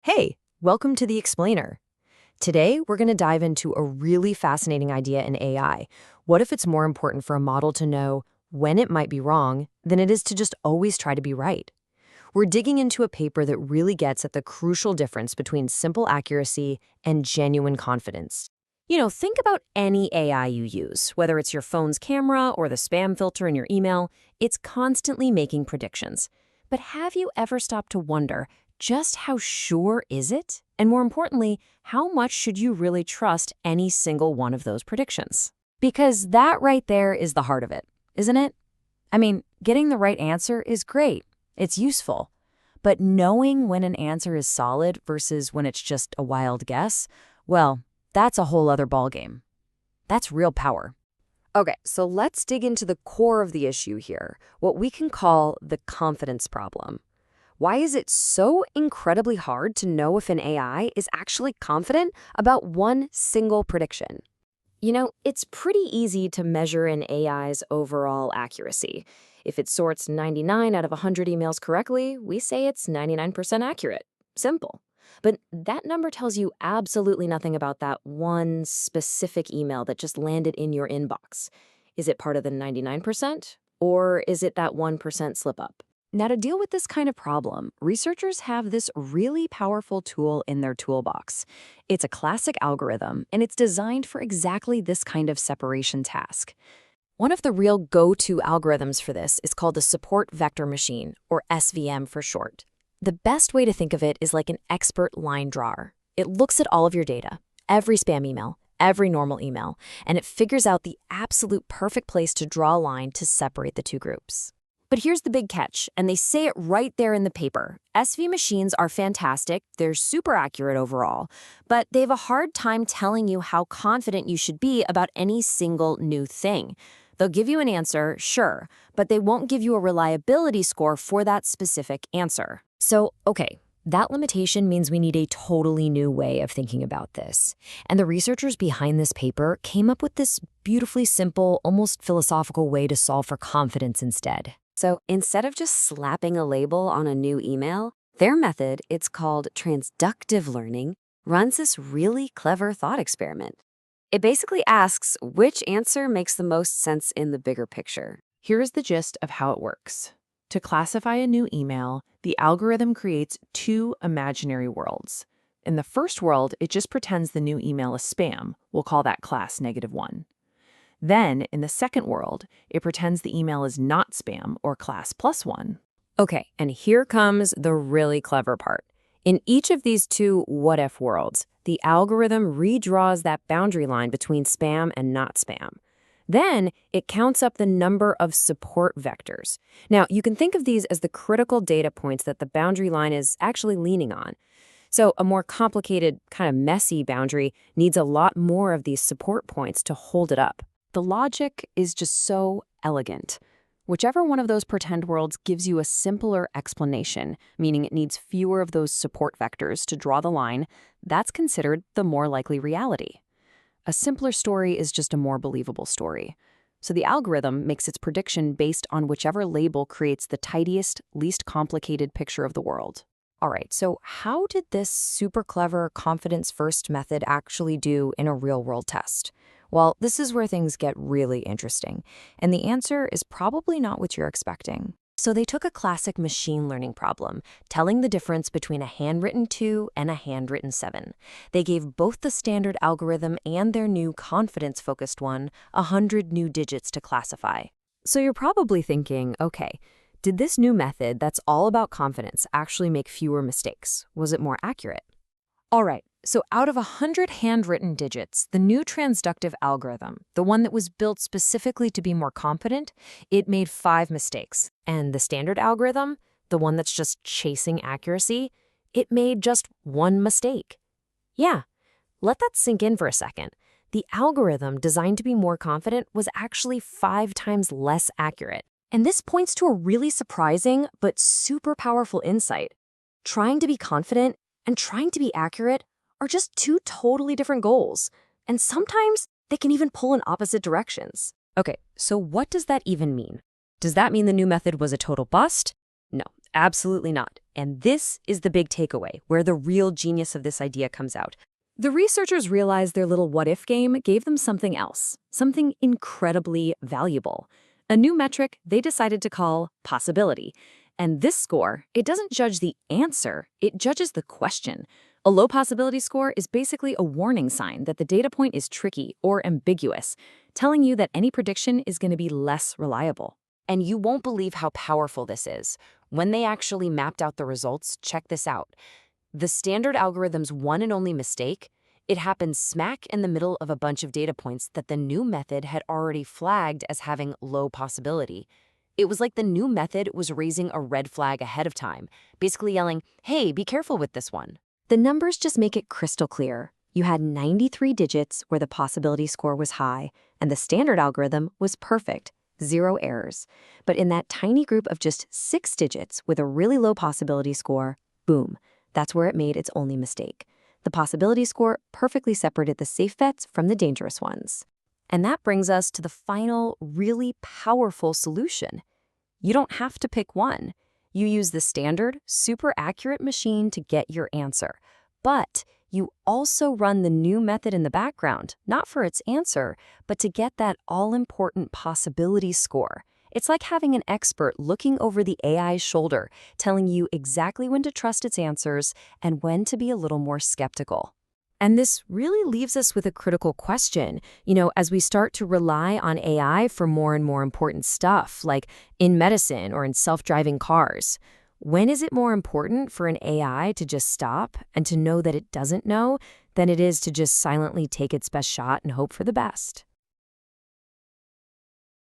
Hey, welcome to The Explainer. Today, we're going to dive into a really fascinating idea in AI. What if it's more important for a model to know when it might be wrong than it is to just always try to be right? We're digging into a paper that really gets at the crucial difference between simple accuracy and genuine confidence. Think about any AI you use, whether it's your phone's camera or the spam filter in your email, it's constantly making predictions. But have you ever stopped to wonder, just how sure is it? And more importantly, how much should you really trust any single one of those predictions? Because that right there is the heart of it, isn't it? I mean, getting the right answer is great. It's useful. But knowing when an answer is solid versus when it's just a wild guess, well, that's a whole other ballgame. That's real power. Okay, so let's dig into the core of the issue here, what we can call the confidence problem. Why is it so incredibly hard to know if an AI is actually confident about one single prediction? It's pretty easy to measure an AI's overall accuracy. If it sorts 99 out of 100 emails correctly, we say it's 99% accurate. Simple. But that number tells you absolutely nothing about that one specific email that just landed in your inbox. Is it part of the 99%? Or is it that 1% slip-up? Now, to deal with this kind of problem, researchers have this really powerful tool in their toolbox. It's a classic algorithm, and it's designed for exactly this kind of separation task. One of the real go-to algorithms for this is called the support vector machine, or SVM for short. The best way to think of it is like an expert line drawer. It looks at all of your data, every spam email, every normal email, and it figures out the absolute perfect place to draw a line to separate the two groups. But here's the big catch, and they say it right there in the paper. SV machines are fantastic, they're super accurate overall, but they have a hard time telling you how confident you should be about any single new thing. They'll give you an answer, sure, but they won't give you a reliability score for that specific answer. So, okay, that limitation means we need a totally new way of thinking about this. And the researchers behind this paper came up with this beautifully simple, almost philosophical way to solve for confidence instead. So instead of just slapping a label on a new email, their method, it's called transductive learning, runs this really clever thought experiment. It basically asks which answer makes the most sense in the bigger picture. Here is the gist of how it works. To classify a new email, the algorithm creates two imaginary worlds. In the first world, it just pretends the new email is spam. We'll call that class -1. Then, in the second world, it pretends the email is not spam, or class +1. Okay, and here comes the really clever part. In each of these two what-if worlds, the algorithm redraws that boundary line between spam and not spam. Then, it counts up the number of support vectors. Now, you can think of these as the critical data points that the boundary line is actually leaning on. So a more complicated, kind of messy boundary needs a lot more of these support points to hold it up. The logic is just so elegant. Whichever one of those pretend worlds gives you a simpler explanation, meaning it needs fewer of those support vectors to draw the line, that's considered the more likely reality. A simpler story is just a more believable story. So the algorithm makes its prediction based on whichever label creates the tidiest, least complicated picture of the world. All right, so how did this super clever confidence-first method actually do in a real-world test? Well, this is where things get really interesting, and the answer is probably not what you're expecting. So they took a classic machine learning problem, telling the difference between a handwritten 2 and a handwritten 7. They gave both the standard algorithm and their new confidence-focused one 100 new digits to classify. So you're probably thinking, okay, did this new method that's all about confidence actually make fewer mistakes? Was it more accurate? All right, so out of 100 handwritten digits, the new transductive algorithm, the one that was built specifically to be more confident, it made 5 mistakes. And the standard algorithm, the one that's just chasing accuracy, it made just 1 mistake. Yeah, let that sink in for a second. The algorithm designed to be more confident was actually 5 times less accurate. And this points to a really surprising but super powerful insight. Trying to be confident and trying to be accurate are just two totally different goals, and sometimes they can even pull in opposite directions. Okay, so what does that even mean? Does that mean the new method was a total bust? No, Absolutely not. And this is the big takeaway, where the real genius of this idea comes out. The researchers realized their little what-if game gave them something else, something incredibly valuable. A new metric they decided to call possibility. And this score, it doesn't judge the answer, it judges the question. A low possibility score is basically a warning sign that the data point is tricky or ambiguous, telling you that any prediction is going to be less reliable. And you won't believe how powerful this is. When they actually mapped out the results, check this out. The standard algorithm's one and only mistake, it happened smack in the middle of a bunch of data points that the new method had already flagged as having low possibility. It was like the new method was raising a red flag ahead of time, basically yelling, hey, be careful with this one. The numbers just make it crystal clear. You had 93 digits where the possibility score was high, and the standard algorithm was perfect, 0 errors. But in that tiny group of just 6 digits with a really low possibility score, boom, that's where it made its only mistake. The possibility score perfectly separated the safe bets from the dangerous ones. And that brings us to the final, really powerful solution. You don't have to pick one. You use the standard, super accurate machine to get your answer. But you also run the new method in the background, not for its answer, but to get that all-important possibility score. It's like having an expert looking over the AI's shoulder, telling you exactly when to trust its answers and when to be a little more skeptical. And this really leaves us with a critical question, as we start to rely on AI for more and more important stuff, like in medicine or in self-driving cars. When is it more important for an AI to just stop and to know that it doesn't know than it is to just silently take its best shot and hope for the best?